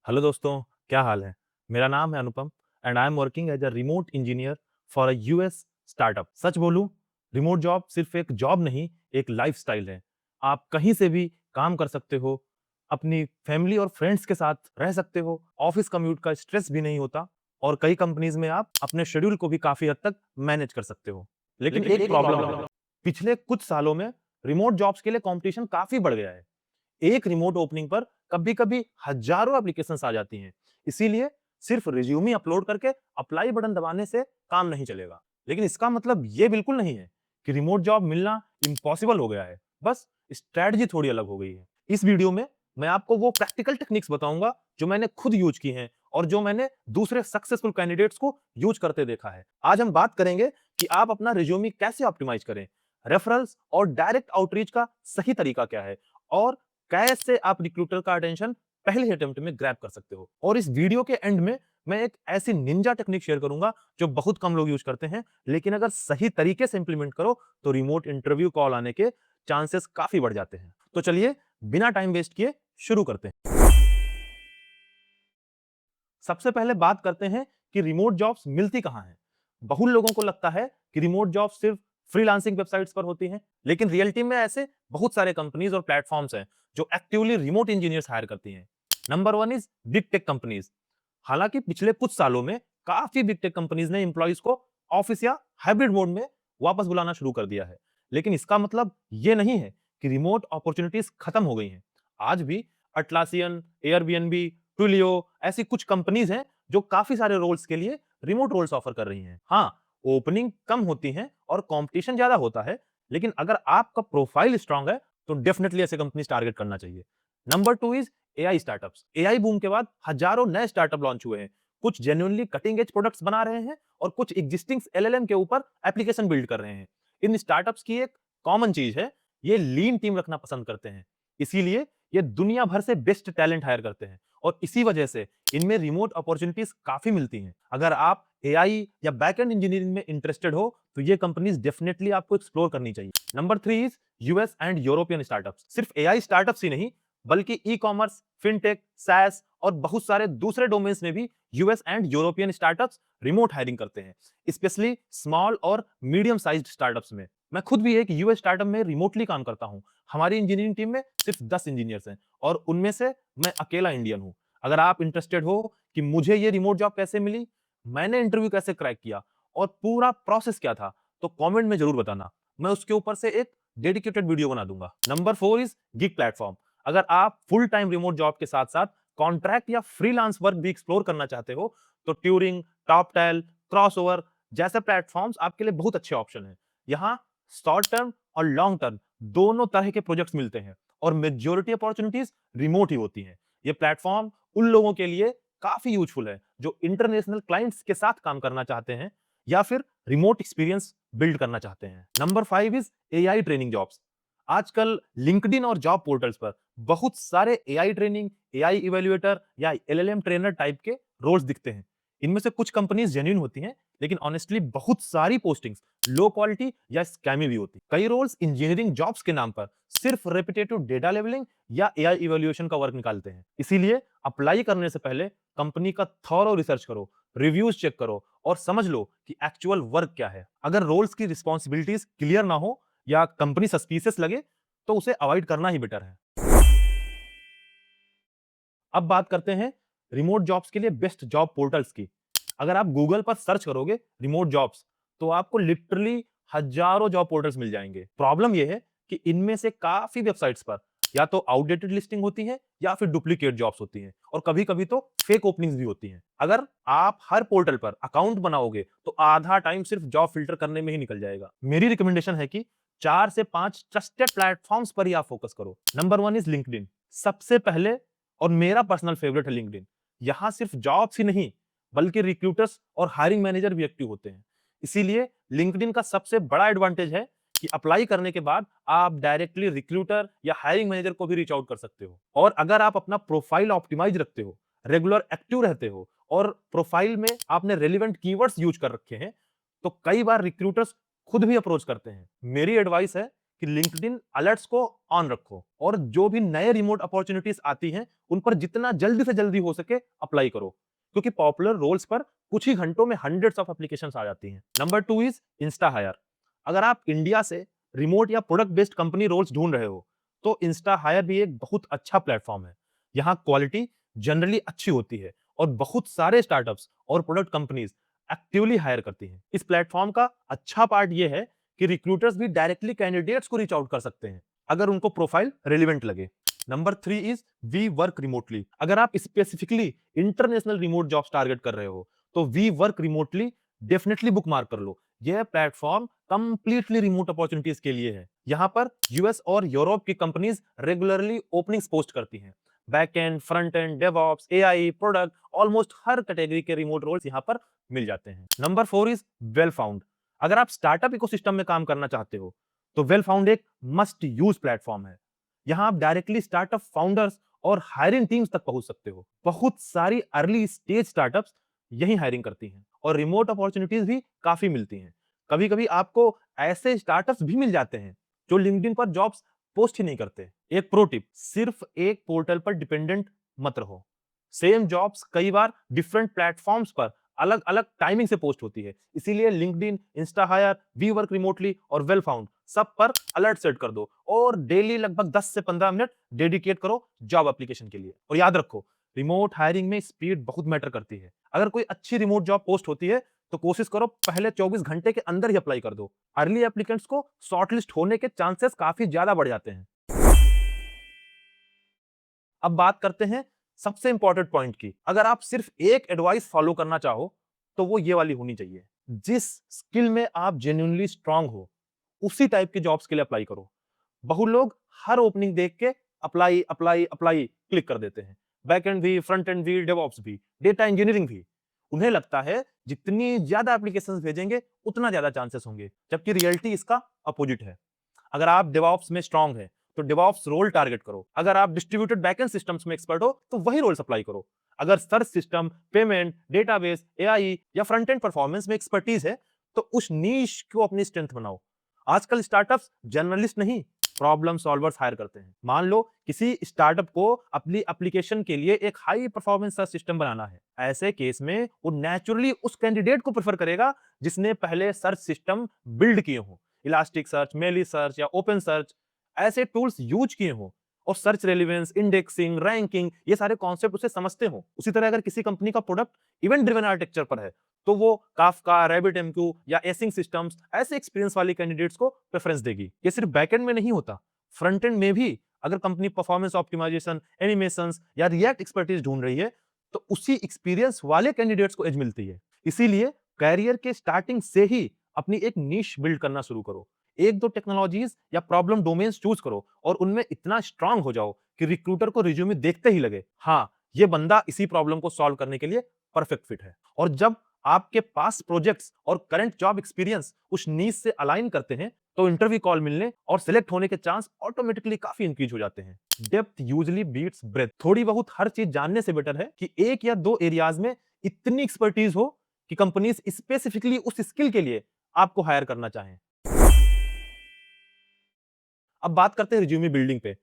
Hello दोस्तों, क्या हाल है? मेरा नाम है Anupam and I am working as a remote engineer for a US startup. सच बोलूं, रिमोट जॉब सिर्फ एक जॉब नहीं, एक लाइफस्टाइल है। आप कहीं से भी काम कर सकते हो, अपनी फैमिली और फ्रेंड्स के साथ रह सकते हो, ऑफिस कम्यूट का स्ट्रेस भी नहीं होता और कई कंपनीज में आप अपने शेड्यूल को भी काफी हद तक मैनेज कर सकते हो। लेकिन एक प्रॉब्लम है, पिछले कुछ सालों में रिमोट जॉब्स के लिए कंपटीशन काफी बढ़ गया है। एक रिमोट ओपनिंग पर कभी-कभी हजारों एप्लीकेशंस आ जाती हैं। इसीलिए सिर्फ रिज्यूमे अपलोड करके अप्लाई बटन दबाने से काम नहीं चलेगा। लेकिन इसका मतलब ये बिल्कुल नहीं है कि रिमोट जॉब मिलना इम्पॉसिबल हो गया है। बस स्ट्रेटजी थोड़ी अलग हो गई है। इस वीडियो में मैं आपको वो प्रैक्टिकल टेक्निक्स बताऊंगा जो मैंने खुद यूज की हैं और जो मैंने दूसरे सक्सेसफुल कैंडिडेट्स को यूज करते देखा है। आज हम बात करेंगे कि आप अपना रिज्यूमे कैसे ऑप्टिमाइज करें, रेफरल्स और डायरेक्ट आउटरीच का सही तरीका क्या है और कैसे आप रिक्रूटर का अटेंशन पहले अटेम्प्ट में ग्रैब कर सकते हो। और इस वीडियो के एंड में मैं एक ऐसी निंजा टेक्निक शेयर करूंगा जो बहुत कम लोग यूज करते हैं, लेकिन अगर सही तरीके से इंप्लीमेंट करो तो रिमोट इंटरव्यू कॉल आने के चांसेस काफी बढ़ जाते हैं। तो चलिए बिना टाइम वेस्ट किए शुरू करते हैं। सबसे पहले बात करते हैं कि रिमोट जॉब्स मिलती कहां हैं। बहुत लोगों को लगता है कि रिमोट जॉब सिर्फ फ्रीलांसिंग वेबसाइट्स पर होती हैं, लेकिन रियलिटी में ऐसे बहुत सारे कंपनीज और प्लेटफॉर्म्स हैं जो एक्टिवली रिमोट इंजीनियर्स हायर करती हैं। Number one is big tech companies. हालांकि पिछले कुछ सालों में काफी बिग टेक कंपनीज ने एम्प्लॉइज को ऑफिस या हाइब्रिड मोड में वापस बुलाना शुरू कर दिया है, लेकिन इसका मतलब ये नहीं है कि रिमोट अपॉर्चुनिटीज खत्म हो गई हैं। आज भी अटलासियन, एयरबीएनबी, ट्विलियो ऐसी कुछ कंपनीज हैं जो काफी सारे रोल्स के लिए रिमोट रोल्स ऑफर कर रही हैं। हाँ, ओपनिंग कम होती हैं और कंपटीशन ज्यादा होता है, लेकिन अगर आपका प्रोफाइल स्ट्रांग है तो डेफिनेटली ऐसे कंपनीज टारगेट करना चाहिए। Number two is AI startups. AI boom के बाद हजारों नए स्टार्टअप लॉन्च हुए हैं। कुछ जेन्युइनली कटिंग एज प्रोडक्ट्स बना रहे हैं और कुछ एग्जिस्टिंग एलएलएम के ऊपर एप्लीकेशन बिल्ड कर रहे हैं। इन स्टार्टअप्स की एक कॉमन चीज है, ये लीन टीम रखना पसंद करते हैं। इसीलिए ये दुनिया भर से बेस्ट टैलेंट हायर करते हैं और इसी वजह से इनमें रिमोट अपॉर्चुनिटीज काफी मिलती हैं। अगर आप एआई या बैकएंड इंजीनियरिंग में इंटरेस्टेड हो तो ये कंपनीज डेफिनेटली आपको एक्सप्लोर करनी चाहिए। Number three is US and European startups. सिर्फ एआई स्टार्टअप्स ही नहीं, बल्कि ई कॉमर्स, फिनटेक, सैस और बहुत सारे दूसरे डोमेन्स में भी US and European startups remote hiring करते हैं, स्पेशली स्मॉल और मीडियम साइज्ड स्टार्टअप्स में। मैं खुद भी एक यूएस स्टार्टअप में रिमोटली काम करता हूं। हमारी इंजीनियरिंग टीम में सिर्फ 10 इंजीनियर्स हैं और उनमें से मैं अकेला इंडियन हूं। अगर आप इंटरेस्टेड हो कि मुझे ये रिमोट जॉब कैसे मिली, मैंने इंटरव्यू कैसे क्रैक किया और पूरा प्रोसेस क्या था, तो कमेंट में जरूर बताना। मैं उसके ऊपर से एक डेडिकेटेड वीडियो बना दूंगा। Number four is gig platform. अगर आप फुल टाइम रिमोट जॉब के साथ साथ कॉन्ट्रैक्ट या फ्रीलांस वर्क भी एक्सप्लोर करना चाहते हो तो ट्यूरिंग, टॉपटेल, क्रॉसओवर जैसे प्लेटफॉर्म्स आपके लिए बहुत अच्छे ऑप्शन हैं। यहाँ शॉर्ट टर्म और लॉन्ग टर्म दोनों तरह के प्रोजेक्ट्स मिलते हैं और मेजॉरिटी अपॉर्चुनिटीज रिमोट ही होती हैं। ये प्लेटफॉर्म उन लोगों के लिए काफी यूजफुल है जो इंटरनेशनल क्लाइंट्स के साथ काम करना चाहते हैं या फिर रिमोट एक्सपीरियंस बिल्ड करना चाहते हैं। Number five is AI training jobs. आजकल लिंक्डइन और जॉब पोर्टल्स पर बहुत सारे एआई ट्रेनिंग, एआई इवेल्युएटर या एलएलएम ट्रेनर टाइप के रोल्स दिखते हैं। इनमें से कुछ कंपनीज जेन्युइन होती हैं, लेकिन ऑनेस्टली बहुत सारी पोस्टिंग्स लो क्वालिटी या स्कैमी भी होती। कई रोल्स इंजीनियरिंग जॉब्स के नाम पर सिर्फ रेपिटेटिव डेटा लेवलिंग या एआई इवैल्यूएशन का वर्क निकालते हैं। इसीलिए अप्लाई करने से पहले कंपनी का थॉरो रिसर्च करो, रिव्यूज चेक करो और समझ लो कि एक्चुअल वर्क क्या है। अगर रोल्स की रिस्पॉन्सिबिलिटीज क्लियर ना हो या कंपनी सस्पिशियस लगे तो उसे अवॉइड करना ही बेटर है। अब बात करते हैं रिमोट जॉब्स के लिए बेस्ट जॉब पोर्टल्स की। अगर आप गूगल पर सर्च करोगे रिमोट जॉब्स तो आपको लिटरली हजारों जॉब पोर्टल्स मिल जाएंगे। प्रॉब्लम यह है कि इनमें से काफी वेबसाइट्स पर या तो आउटडेटेड लिस्टिंग होती है या फिर डुप्लीकेट जॉब्स होती हैं और कभी कभी तो फेक ओपनिंग्स भी होती हैं। अगर आप हर पोर्टल पर अकाउंट बनाओगे तो आधा टाइम सिर्फ जॉब फिल्टर करने में ही निकल जाएगा। मेरी रिकमेंडेशन है कि 4 से 5 ट्रस्टेड प्लेटफॉर्म्स पर ही आप फोकस करो। Number one is LinkedIn. सबसे पहले और मेरा पर्सनल फेवरेट है लिंक्डइन। यहां सिर्फ जॉब्स ही नहीं, बल्कि रिक्रूटर्स और हायरिंग मैनेजर भी एक्टिव होते हैं। इसीलिए लिंक्डइन का सबसे बड़ा एडवांटेज है कि अप्लाई करने के बाद आप डायरेक्टली रिक्रूटर या हायरिंग मैनेजर को भी रीच आउट कर सकते हो। और अगर आप अपना प्रोफाइल ऑप्टिमाइज रखते हो, रेगुलर एक्टिव रहते हो और प्रोफाइल में आपने रेलिवेंट कीवर्ड्स यूज कर रखे हैं तो कई बार रिक्रूटर्स खुद भी अप्रोच करते हैं। मेरी एडवाइस है कि लिंक्डइन अलर्ट्स को ऑन रखो और जो भी नए रिमोट अपॉर्चुनिटीज आती हैं उन पर जितना जल्दी से जल्दी हो सके अप्लाई करो, क्योंकि पॉपुलर रोल्स पर कुछ ही घंटों में हंड्रेड्स ऑफ एप्लीकेशंस आ जाती हैं। Number 2 is Instahyre. अगर आप इंडिया से रिमोट या प्रोडक्ट बेस्ड कंपनी रोल्स ढूंढ रहे हो तो इंस्टा हायर भी एक बहुत अच्छा प्लेटफॉर्म है। यहाँ क्वालिटी जनरली अच्छी होती है और बहुत सारे स्टार्टअप्स और प्रोडक्ट कंपनीज एक्टिवली हायर करती हैं। इस प्लेटफॉर्म का अच्छा पार्ट यह है कि रिक्रूटर्स भी डायरेक्टली कैंडिडेट्स को रीच आउट कर सकते हैं अगर उनको प्रोफाइल रिलेवेंट लगे। Number 3 is We Work Remotely. अगर आप specifically international remote jobs target कर रहे हो तो We Work Remotely definitely bookmark कर लो। यह प्लेटफॉर्म कंप्लीटली रिमोट अपॉर्चुनिटीज के लिए है। यहाँ पर यूएस और यूरोप की कंपनीज रेगुलरली ओपनिंग्स पोस्ट करती हैं। Back and, front end, DevOps, AI, product, almost her category के रिमोट रोल्स यहाँ पर मिल जाते हैं। Number 4 is well found. अगर आप स्टार्टअप इकोसिस्टम में काम करना चाहते हो तो वेल फाउंड एक मस्ट यूज प्लेटफॉर्म है। यहां आप डायरेक्टली स्टार्टअप फाउंडर्स और हायरिंग टीम्स तक पहुंच सकते हो। बहुत सारी अर्ली स्टेज स्टार्टअप्स यही हायरिंग करती हैं और रिमोट अपॉर्चुनिटीज भी काफी मिलती हैं। कभी कभी आपको ऐसे स्टार्टअप्स भी मिल जाते हैं जो लिंक्डइन पर जॉब्स पोस्ट ही नहीं करते। एक प्रो टिप, सिर्फ एक पोर्टल पर डिपेंडेंट मत रहो। सेम जॉब्स कई बार डिफरेंट प्लेटफॉर्म्स पर अलग अलग टाइमिंग से पोस्ट होती है, इसीलिए LinkedIn, Instahyre, We Work Remotely और वेल फाउंड सब पर अलर्ट सेट कर दो और डेली लगभग 10 से 15 मिनट डेडिकेट करो जॉब एप्लीकेशन के लिए। और याद रखो, रिमोट हायरिंग में स्पीड बहुत मैटर करती है। अगर कोई अच्छी रिमोट जॉब पोस्ट होती है तो कोशिश करो पहले 24 घंटे के अंदर ही अप्लाई कर दो। अर्ली एप्लीकेंट्स को शॉर्टलिस्ट होने के चांसेस काफी ज्यादा बढ़ जाते हैं। अब बात करते हैं सबसे इंपॉर्टेंट पॉइंट की। अगर आप सिर्फ एक एडवाइस फॉलो करना चाहो तो वो ये वाली होनी चाहिए, जिस स्किल में आप जेन्युइनली स्ट्रांग हो उसी टाइप के जॉब्स के लिए अप्लाई करो। बहुत लोग हर ओपनिंग देख के अप्लाई अप्लाई अप्लाई क्लिक कर देते हैं। बैक एंड भी, फ्रंट एंड भी, डेवऑप्स भी, डेटा इंजीनियरिंग भी। उन्हें लगता है जितनी ज्यादा एप्लीकेशंस भेजेंगे उतना ज्यादा चांसेस होंगे, जबकि रियलिटी इसका अपोजिट है। अगर आप डेवऑप्स में स्ट्रांग है तो डेवऑप्स रोल टारगेट करो। अगर आप डिस्ट्रीब्यूटेड बैकएंड सिस्टम्स में एक्सपर्ट हो तो वही रोल्स अप्लाई करो। अगर search system, payment, database, AI या फ्रंट एंड परफॉर्मेंस में एक्सपर्टीज है तो उस नीश को अपनी स्ट्रेंथ बनाओ। आजकल स्टार्टअप्स जर्नलिस्ट नहीं, प्रॉब्लम सॉल्वर्स हायर करते हैं। मान लो किसी स्टार्टअप को अपनी एप्लीकेशन के लिए एक हाई परफॉर्मेंस सर्च सिस्टम बनाना है। ऐसे केस में वो नेचुरली उस कैंडिडेट को प्रेफर करेगा जिसने पहले सर्च सिस्टम बिल्ड किए हो। इलास्टिक सर्च, मेली सर्च या ओपन सर्च ऐसे टूल्स यूज किए हो और सर्च रेलेवेंस, इंडेक्सिंग, रैंकिंग ये सारे कॉन्सेप्ट उसे समझते हो। उसी तरह अगर किसी कंपनी का प्रोडक्ट इवेंट ड्रिवन आर्किटेक्चर पर है तो वो काफका, रैबिटएमक्यू या एसिंग सिस्टम्स ऐसे एक्सपीरियंस वाले कैंडिडेट्स को प्रेफरेंस देगी। ये सिर्फ बैकएंड में नहीं होता, फ्रंट एंड में भी अगर कंपनी परफॉर्मेंस ऑप्टिमाइजेशन, एनिमेशंस या रिएक्ट एक्सपर्टीज ढूंढ रही है तो उसी एक्सपीरियंस वाले कैंडिडेट्स को एज मिलती है। इसीलिए कैरियर के स्टार्टिंग से ही अपनी एक नीश बिल्ड करना शुरू करो। एक दो टेक्नोलॉजीज या प्रॉब्लम डोमेन्स चूज करो और उनमें इतना स्ट्रांग हो जाओ कि रिक्रूटर को रिज्यूमे देखते ही लगे, हाँ ये बंदा इसी प्रॉब्लम को सॉल्व करने के लिए परफेक्ट फिट है। और जब आपके पास प्रोजेक्ट्स और करंट जॉब एक्सपीरियंस उस नीश से अलाइन करते हैं तो इंटरव्यू कॉल मिलने और सिलेक्ट होने के चांस ऑटोमेटिकली काफी इंक्रीज हो जाते हैं। Depth usually beats breadth. थोड़ी बहुत हर चीज जानने से बेटर है कि एक या दो एरियाज में इतनी एक्सपर्टीज हो कि कंपनीज स्पेसिफिकली उस स्किल के लिए आपको हायर करना चाहें। अब बात करते हैं रिज्यूमे बिल्डिंग पे।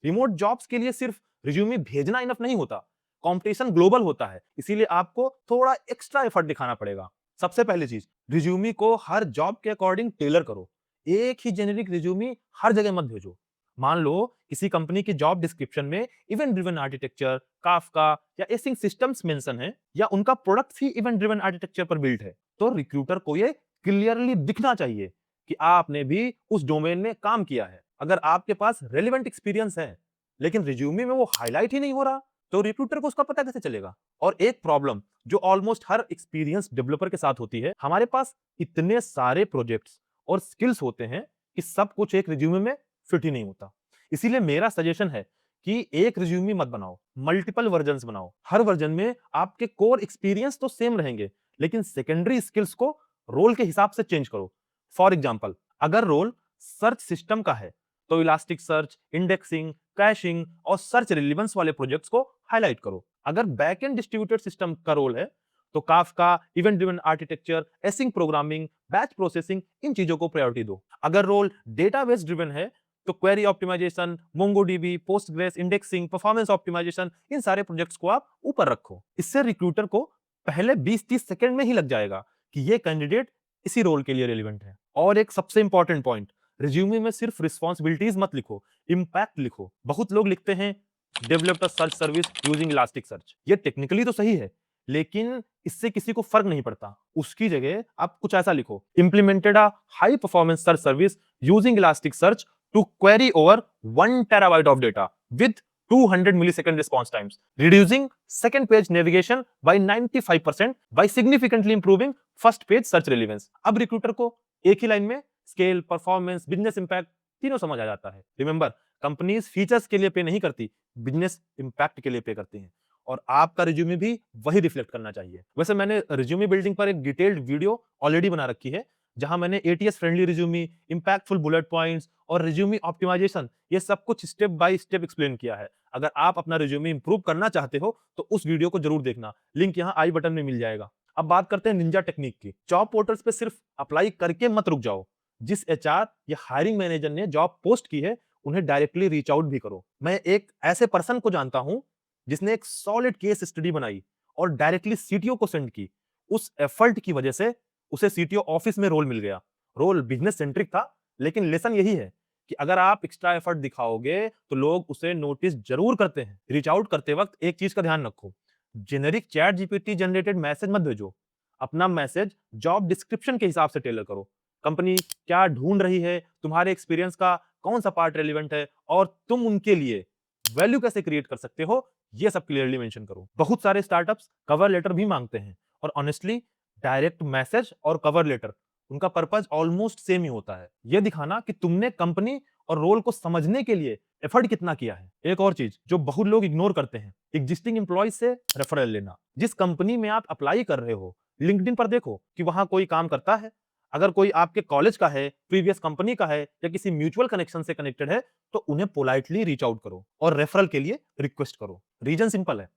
रिमोट जॉब्स के लिए सिर्फ रिज्यूमे भेजना इनफ नहीं होता, कंपटीशन ग्लोबल होता है, इसीलिए आपको थोड़ा एक्स्ट्रा एफर्ट दिखाना पड़ेगा। सबसे पहली चीज, रिज्यूमे को हर जॉब के अकॉर्डिंग टेलर करो। एक ही जेनेरिक रिज्यूमे हर जगह मत भेजो। मान लो किसी कंपनी की जॉब डिस्क्रिप्शन में इवेंट ड्रिवन आर्किटेक्चर, काफका या एसिंग सिस्टम्स मेंशन है या उनका प्रोडक्ट ही इवेंट ड्रिवन आर्किटेक्चर पर बिल्ड है, तो रिक्रूटर को ये क्लियरली दिखना चाहिए कि आपने भी उस डोमेन में काम किया है। अगर आपके पास रेलेवेंट एक्सपीरियंस है लेकिन रिज्यूमे में वो हाईलाइट ही नहीं हो रहा तो रिक्रूटर को उसका पता कैसे चलेगा। और एक प्रॉब्लम जो ऑलमोस्ट हर एक्सपीरियंस डेवलपर के साथ होती है, हमारे पास इतने सारे प्रोजेक्ट्स और स्किल्स होते हैं कि सब कुछ एक रिज्यूमे में फिट ही नहीं होता। इसीलिए मेरा सजेशन है कि एक रिज्यूमे मत बनाओ, मल्टीपल वर्जन्स बनाओ। हर वर्जन में आपके कोर एक्सपीरियंस तो सेम रहेंगे लेकिन सेकेंडरी स्किल्स को रोल के हिसाब से चेंज करो। फॉर एग्जाम्पल, अगर रोल सर्च सिस्टम का है तो इलास्टिक सर्च, इंडेक्सिंग, कैशिंग और सर्च रिलेवेंस वाले प्रोजेक्ट्स को हाईलाइट करो। अगर बैकएंड डिस्ट्रीब्यूटेड सिस्टम का रोल है तो Kafka, event driven architecture, async programming, batch processing इन चीजों को प्रायोरिटी दो। अगर रोल डेटाबेस ड्रिवन है तो query optimisation, MongoDB, Postgres, indexing, performance optimisation, इन सारे प्रोजेक्ट्स को आप ऊपर रखो। इससे रिक्रूटर को पहले 20-30 सेकंड में ही लग जाएगा कि ये कैंडिडेट इसी रोल के लिए रेलिवेंट है। और एक सबसे इंपॉर्टेंट पॉइंट, रिज्यूमे में सिर्फ रिस्पॉन्सिबिलिटीज मत लिखो, इंपैक्ट लिखो। बहुत लोग लिखते हैं developed a search service using elastic search. ये टेक्निकली तो सही है, लेकिन इससे किसी को फर्क नहीं पड़ता। उसकी जगह आप कुछ ऐसा लिखो, implemented a high performance search service using Elasticsearch to query over 1 terabyte of data with 200 millisecond response times, reducing second page navigation by 95% by significantly improving first page search relevance। अब recruiter को एक ही line में scale, performance, business impact तीनों समझ आ जाता है। Remember, companies features के लिए पे नहीं करती, बिजनेस इंपैक्ट के लिए पे करती हैं। और आपका रिज्यूमे भी वही रिफ्लेक्ट करना चाहिए। वैसे मैंने रिज्यूमे बिल्डिंग पर एक डिटेल्ड वीडियो ऑलरेडी बना रखी है, जहां मैंने ATS friendly resume, impactful bullet points और रिज्यूमे ऑप्टिमाइजेशन ये सब कुछ स्टेप बाय स्टेप एक्सप्लेन किया है। अगर आप अपना रिज्यूमे इंप्रूव करना चाहते हो तो उस वीडियो को जरूर देखना, लिंक यहाँ आई बटन में मिल जाएगा। अब बात करते हैं निंजा टेक्निक की। जॉब पोर्टल्स पे सिर्फ अप्लाई करके मत रुक जाओ। जिस एचआर या हायरिंग मैनेजर ने जॉब पोस्ट की है, उन्हें डायरेक्टली रीच आउट भी करो। मैं एक ऐसे पर्सन को जानता हूं जिसने एक सॉलिड केस स्टडी बनाई और डायरेक्टली सीटीओ को सेंड की। उस एफर्ट की वजह से उसे सीटीओ ऑफिस में रोल मिल गया। रोल बिजनेस सेंट्रिक था, लेकिन लेसन यही है कि अगर आप एक्स्ट्रा एफर्ट दिखाओगे तो लोग उसे नोटिस जरूर करते हैं। रीच आउट करते वक्त एक चीज का ध्यान रखो, generic chat GPT generated message मत भेजो। अपना मैसेज जॉब डिस्क्रिप्शन के हिसाब से टेलर करो। कंपनी क्या ढूंढ रही है, तुम्हारे एक्सपीरियंस का कौन सा पार्ट रेलिवेंट है और तुम उनके लिए वैल्यू कैसे क्रिएट कर सकते हो, ये सब क्लियरली मेंशन करो। बहुत सारे स्टार्टअप्स कवर लेटर भी मांगते हैं और ऑनेस्टली डायरेक्ट मैसेज और कवर लेटर उनका पर्पस ऑलमोस्ट सेम ही होता है, ये दिखाना कि तुमने कंपनी और रोल को समझने के लिए एफर्ट कितना किया है। एक और चीज जो बहुत लोग इग्नोर करते हैं, एग्जिस्टिंग एम्प्लॉयज से रेफरल लेना। जिस कंपनी में आप अप्लाई कर रहे हो, लिंक्डइन पर देखो कि वहां कोई काम करता है। अगर कोई आपके कॉलेज का है, प्रीवियस कंपनी का है या किसी म्यूचुअल कनेक्शन से कनेक्टेड है, तो उन्हें पोलाइटली रीच आउट करो और रेफरल के लिए रिक्वेस्ट करो। रीजन सिंपल है,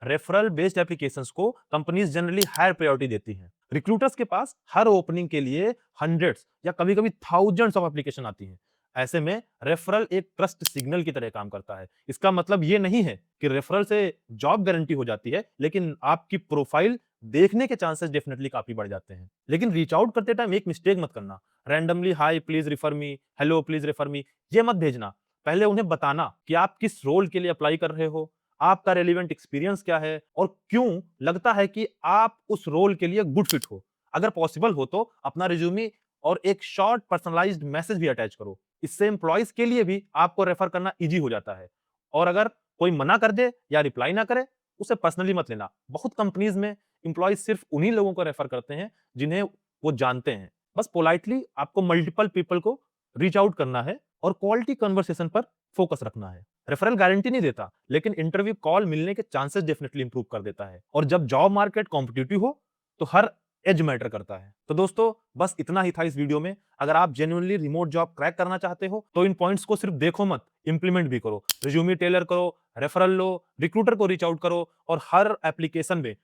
रेफरल बेस्ड एप्लीकेशंस को कंपनीज जनरली हायर प्रायोरिटी देती हैं। रिक्रूटर्स के पास हर ओपनिंग के लिए हंड्रेड्स या कभी-कभी थाउजेंड्स ऑफ एप्लीकेशन आती हैं। ऐसे में रेफरल एक ट्रस्ट सिग्नल की तरह काम करता है। इसका मतलब ये नहीं है कि रेफरल से जॉब गारंटी हो जाती है, लेकिन आपकी प्रोफाइल देखने के चांसेस डेफिनेटली काफी बढ़ जाते हैं। लेकिन रीच आउट करते टाइम एक मिस्टेक मत करना, randomly hi please refer me, hello please refer me, ये मत भेजना। पहले उन्हें बताना कि आप किस रोल के लिए अप्लाई कर रहे हो, आपका रेलिवेंट एक्सपीरियंस क्या है और क्यों लगता है कि आप उस रोल के लिए गुड फिट हो। अगर पॉसिबल हो तो अपना रिज्यूमे और एक शॉर्ट पर्सनलाइज्ड मैसेज भी अटैच करो। इससे एम्प्लॉइज के लिए भी आपको रेफर करना इजी हो जाता है। और अगर कोई मना कर दे या रिप्लाई ना करे, उसे पर्सनली मत लेना। बहुत कंपनीज में एम्प्लॉइज सिर्फ उन्हीं लोगों को रेफर करते हैं जिन्हें वो जानते हैं। बस पोलाइटली आपको मल्टीपल पीपल को रीच आउट करना है और क्वालिटी कन्वर्सेशन पर फोकस रखना है। रेफरल गारंटी नहीं देता, लेकिन इंटरव्यू कॉल मिलने के चांसेस डेफिनेटली इंप्रूव कर देता है। और जब जॉब मार्केट कॉम्पिटिटिव हो तो हर एज मैटर करता है। तो दोस्तों, बस इतना ही था इस वीडियो में। अगर आप जेन्युइनली रिमोट जॉब क्रैक करना चाहते हो तो इन पॉइंट्स को सिर्फ देखो मत, इंप्लीमेंट भी करो। रिज्यूमे टेलर करो, रेफरल लो, रिक्रूटर को रीच आउट करो और हर एप्लीकेशन में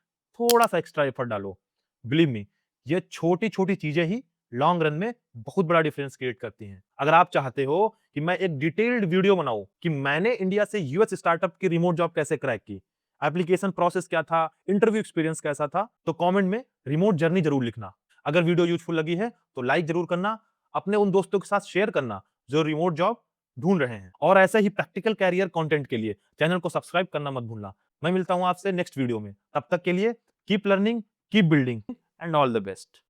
थोड़ा सा एक्स्ट्रा एफर्ट डालो। बिलीव मी, ये छोटी छोटी चीजें ही लॉन्ग रन में बहुत बड़ा डिफरेंस क्रिएट करती हैं। अगर आप चाहते हो कि मैं एक डिटेल्ड वीडियो बनाऊं कि मैंने इंडिया से यूएस स्टार्टअप की रिमोट जॉब कैसे क्रैक की, एप्लीकेशन प्रोसेस क्या था, इंटरव्यू एक्सपीरियंस कैसा था, तो कमेंट में रिमोट जर्नी जरूर लिखना। अगर वीडियो यूजफुल लगी है तो लाइक जरूर करना, अपने उन दोस्तों के साथ शेयर करना जो रिमोट जॉब ढूंढ रहे हैं। और ऐसे ही प्रैक्टिकल कैरियर कंटेंट के लिए चैनल को सब्सक्राइब करना मत भूलना। मैं मिलता हूं आपसे नेक्स्ट वीडियो में, तब तक के लिए keep learning, keep building and all the best.